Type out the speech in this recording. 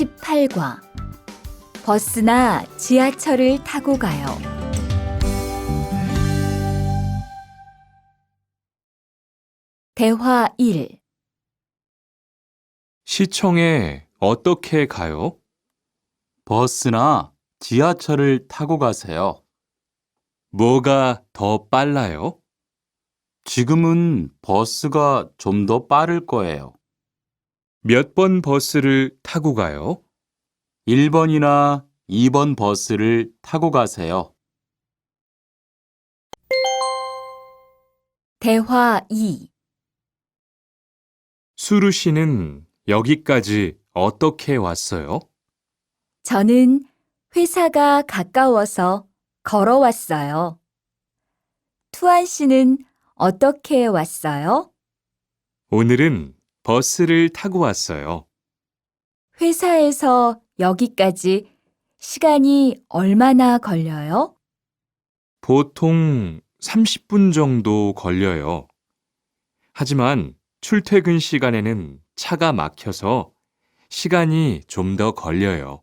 18과 버스나 지하철을 타고 가요. 대화 1. 시청에 어떻게 가요? 버스나 지하철을 타고 가세요. 뭐가 더 빨라요? 지금은 버스가 좀 더 빠를 거예요. 몇 번 버스를 타고 가요? 1번이나 2번 버스를 타고 가세요. 대화 2. 수루 씨는 여기까지 어떻게 왔어요? 저는 회사가 가까워서 걸어왔어요. 투안 씨는 어떻게 왔어요? 오늘은 버스를 타고 왔어요. 회사에서 여기까지 시간이 얼마나 걸려요? 보통 30분 정도 걸려요. 하지만 출퇴근 시간에는 차가 막혀서 시간이 좀 더 걸려요.